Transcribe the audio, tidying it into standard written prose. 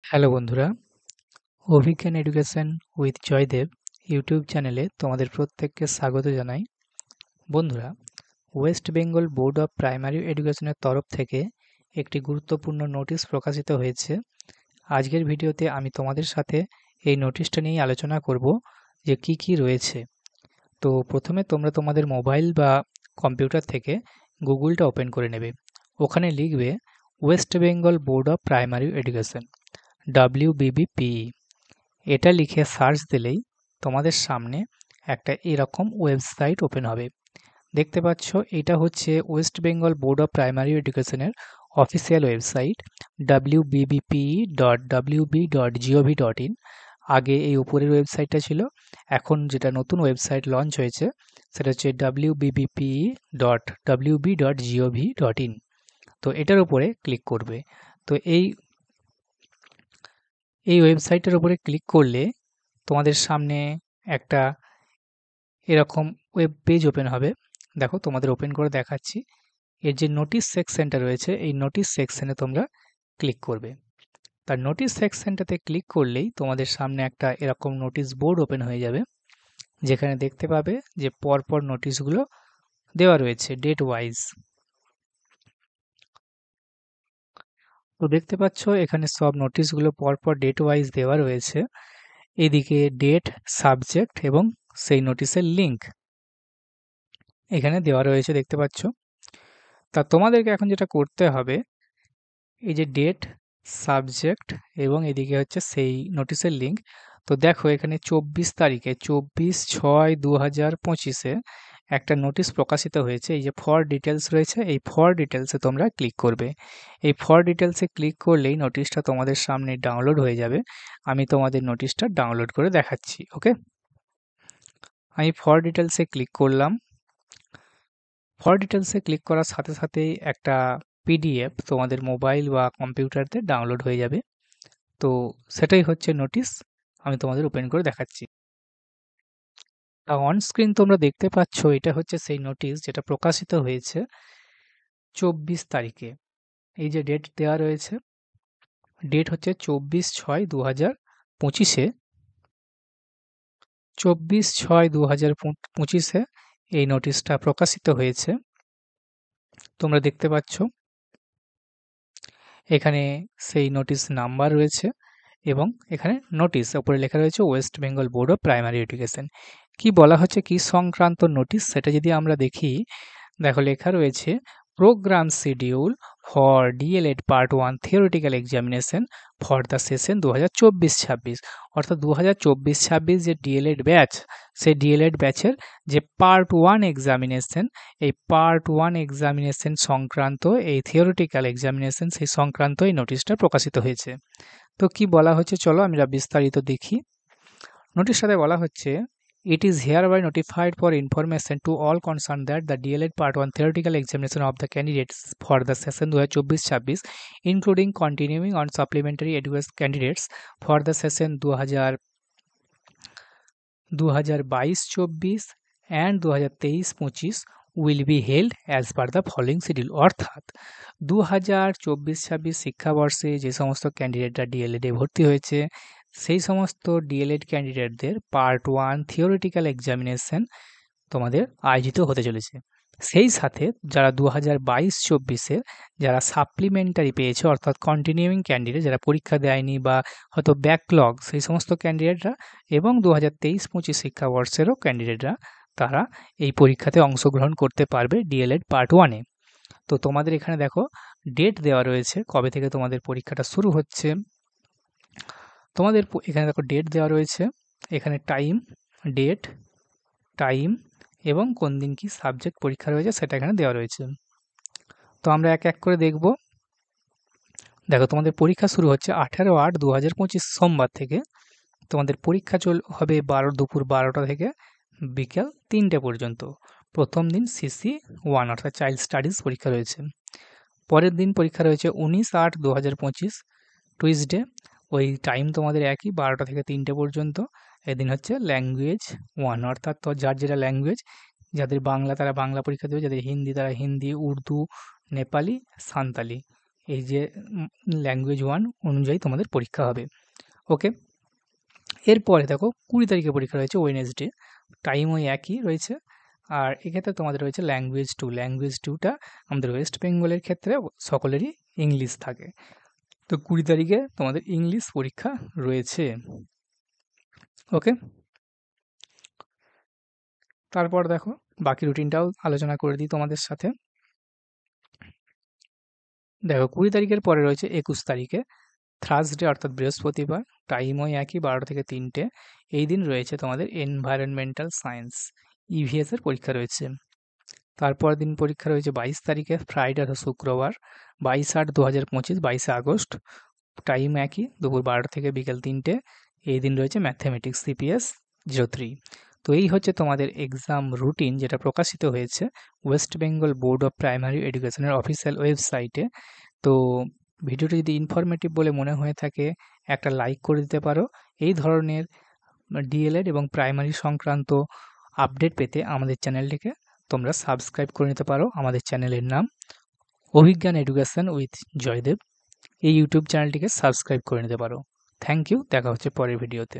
Hello বন্ধুরা, অভিজ্ঞান education with Joydeb YouTube চ্যানেলে তোমাদের প্রত্যেককে স্বাগত জানাই। বন্ধুরা, West Bengal board of primary এডুকেশনের তরফ থেকে একটি গুরুত্বপূর্ণ নোটিশ প্রকাশিত হয়েছে। আজকের ভিডিওতে আমি তোমাদের সাথে এই নোটিশটা নিয়ে আলোচনা করব যে কি কি রয়েছে। তো প্রথমে তোমরা তোমাদের মোবাইল বা কম্পিউটার থেকে গুগলটা ওপেন করে নেবে। ওখানে লিখবে West Bengal board of primary education WBBPE। এটা লিখে সার্চ দিলেই তোমাদের সামনে একটা এরকম ওয়েবসাইট ওপেন হবে। দেখতে পাচ্ছ, এটা হচ্ছে West Bengal board of primary এডুকেশনের অফিসিয়াল ওয়েবসাইট wbpe.wb.gov.in। আগে এই উপরের ওয়েবসাইটটা ছিল, এখন যেটা নতুন ওয়েবসাইট লঞ্চ হয়েছে সেটা হচ্ছে wbppe.wb.gov.in। তো এটার উপরে ক্লিক করবে। তো এই ওয়েবসাইটের উপরে ক্লিক করলে তোমাদের সামনে একটা এরকম ওয়েব পেজ ওপেন হবে। দেখো, তোমাদের ওপেন করে দেখাচ্ছি। এর যে নোটিশ সেকশনটা রয়েছে, এই নোটিশ সেকশনে তোমরা ক্লিক করবে। তার নোটিশ সেকশনটাতে ক্লিক করলেই তোমাদের সামনে একটা এরকম নোটিশ বোর্ড ওপেন হয়ে যাবে, যেখানে দেখতে পাবে যে পরপর নোটিশগুলো দেওয়া রয়েছে ডেট ওয়াইজ। তো দেখতে পাচ্ছ এখানে সব নোটিশগুলো পরপর ডেট ওয়াইজ দেওয়া রয়েছে। এদিকে ডেট, সাবজেক্ট এবং সেই নোটিশের লিঙ্ক এখানে দেওয়া রয়েছে, দেখতে পাচ্ছ। তা তোমাদেরকে এখন যেটা করতে হবে, এই যে ডেট, সাবজেক্ট এবং এদিকে হচ্ছে সেই নোটিশের লিঙ্ক। তো দেখো, এখানে 24 তারিখে 24/6/2025-এ একটা নোটিশ প্রকাশিত হয়েছে। এই যে ফর ডিটেলস রয়েছে, এই ফর ডিটেলসে তোমরা ক্লিক করবে। এই ফর ডিটেলসে ক্লিক করলেই নোটিশটা তোমাদের সামনে ডাউনলোড হয়ে যাবে। আমি তোমাদের নোটিশটা ডাউনলোড করে দেখাচ্ছি। ওকে, আমি ফর ডিটেলসে ক্লিক করলাম। ফর ডিটেলসে ক্লিক করার সাথে সাথেই একটা পিডিএফ তোমাদের মোবাইল বা কম্পিউটারতে ডাউনলোড হয়ে যাবে। তো সেটাই হচ্ছে নোটিশ, আমি তোমাদের ওপেন করে দেখাচ্ছি। অন স্ক্রিন তোমরা দেখতে পাচ্ছ, এটা হচ্ছে সেই নোটিশ যেটা প্রকাশিত হয়েছে 24 তারিখে। এই যে ডেট দেওয়া রয়েছে, ডেট হচ্ছে 24/6/2025-এ 24/6/2025-এ এই নোটিশটা প্রকাশিত হয়েছে। তোমরা দেখতে পাচ্ছ এখানে সেই নোটিশ নাম্বার রয়েছে এবং এখানে নোটিশ উপরে লেখা রয়েছে West Bengal board of primary education. কি বলা হচ্ছে, কি সংক্রান্ত নোটিশ, সেটা যদি আমরা দেখি, দেখো লেখা রয়েছে programme schedule for DElEd part 1 theoretical examination for the session 2024-26। অর্থাৎ 2024-26 যে ডিএলএড ব্যাচ, সেই ডিএলএড ব্যাচের যে পার্ট 1 এক্সামিনেশন, এই পার্ট 1 এক্সামিনেশন সংক্রান্ত এই থিওরিটিক্যাল এক্সামিনেশন, সেই সংক্রান্ত এই নোটিশটা প্রকাশিত হয়েছে। তো কি বলা হচ্ছে, চলো আমরা বিস্তারিত দেখি। নোটিশটাতে বলা হচ্ছে, it is hereby notified for information to all concerned that the DLED Part 1 theoretical examination of the candidates for the session 2024-26, including continuing on supplementary education candidates for the session 2022-24 and 2023-25 will be held as per the following schedule। অর্থাৎ 2024-26 শিক্ষাবর্ষে যে সমস্ত ক্যান্ডিডেটরা ডিএলএডে ভর্তি হয়েছে, সেই সমস্ত D.El.Ed ক্যান্ডিডেটদের part 1 theoretical examination তোমাদের আয়োজিত হতে চলেছে। সেই সাথে যারা 2022-24-এর যারা সাপ্লিমেন্টারি পেয়েছে, অর্থাৎ কন্টিনিউইং ক্যান্ডিডেট যারা পরীক্ষা দেয়নি বা হয়তো ব্যাকলগ, সেই সমস্ত ক্যান্ডিডেটরা এবং 2023-25 শিক্ষাবর্ষেরও ক্যান্ডিডেটরা, তারা এই পরীক্ষাতে অংশগ্রহণ করতে পারবে ডিএলএড পার্ট 1-এ। তো তোমাদের এখানে দেখো ডেট দেওয়া রয়েছে, কবে থেকে তোমাদের পরীক্ষাটা শুরু হচ্ছে। তোমাদের এখানে দেখো ডেট দেওয়া রয়েছে, এখানে ডেট, টাইম এবং কোন দিন কি সাবজেক্ট পরীক্ষা রয়েছে সেটা এখানে দেওয়া রয়েছে। তো আমরা এক এক করে দেখব। দেখো, তোমাদের পরীক্ষা শুরু হচ্ছে 18/8/2025 সোমবার থেকে। তোমাদের পরীক্ষা হবে দুপুর 12টা থেকে বিকেল 3টে পর্যন্ত। প্রথম দিন সিসি 1 অর্থাৎ চাইল্ড স্টাডিজ পরীক্ষা রয়েছে। পরের দিন পরীক্ষা রয়েছে 19/8/2025 টুইসডে। ওই টাইম তোমাদের একই, 12টা থেকে 3টে পর্যন্ত। এদিন হচ্ছে ল্যাঙ্গুয়েজ 1 অর্থাৎ তো যার যেটা ল্যাঙ্গুয়েজ, যাদের বাংলা তারা বাংলা পরীক্ষা দেবে, যাদের হিন্দি তারা হিন্দি, উর্দু, নেপালি, সাঁওতালি এই যে ল্যাঙ্গুয়েজ 1 অনুযায়ী তোমাদের পরীক্ষা হবে। ওকে, এরপরে দেখো 20 তারিখে পরীক্ষা রয়েছে ওয়েডনেসডে, টাইম ওই একই রয়েছে। আর এক্ষেত্রে তোমাদের রয়েছে ল্যাঙ্গুয়েজ 2। ল্যাঙ্গুয়েজ 2টা আমাদের ওয়েস্ট বেঙ্গলের ক্ষেত্রে সকলেরই ইংলিশ থাকে। তো 20 তারিখে তোমাদের ইংলিশ পরীক্ষা রয়েছে। ওকে, তারপর দেখো বাকি রুটিনটাও আলোচনা করে দিই তোমাদের সাথে। দেখো 20 তারিখের পরে রয়েছে 21 তারিখে থার্সডে অর্থাৎ বৃহস্পতিবার, টাইম ওই একই 12 থেকে 3টে। এই দিন রয়েছে তোমাদের এনভায়রনমেন্টাল সায়েন্স ইভিএস এর পরীক্ষা রয়েছে। তারপর দিন পরীক্ষা রয়েছে 22 তারিখে ফ্রাইডে অর্থাৎ শুক্রবার, 22/8/2025, 22 আগস্ট, টাইম একই দুপুর 12 থেকে বিকেল 3টে। এই দিন রয়েছে ম্যাথমেটিক্স সিপিএস 03। তো এই হচ্ছে তোমাদের এক্সাম রুটিন যেটা প্রকাশিত হয়েছে West Bengal board of primary এডুকেশনের অফিসিয়াল ওয়েবসাইটে। তো ভিডিওটি যদি ইনফরমেটিভ বলে মনে হয়ে থাকে একটা লাইক করে দিতে পারো। এই ধরনের ডিএলএড এবং প্রাইমারি সংক্রান্ত আপডেট পেতে আমাদের চ্যানেলটিকে তোমরা সাবস্ক্রাইব করে নিতে পারো। আমাদের চ্যানেলের নাম অভিজ্ঞান এডুকেশন উইথ জয়দেব। এই ইউটিউব চ্যানেলটিকে সাবস্ক্রাইব করে নিতে পারো। থ্যাংক ইউ, দেখা হচ্ছে পরের ভিডিওতে।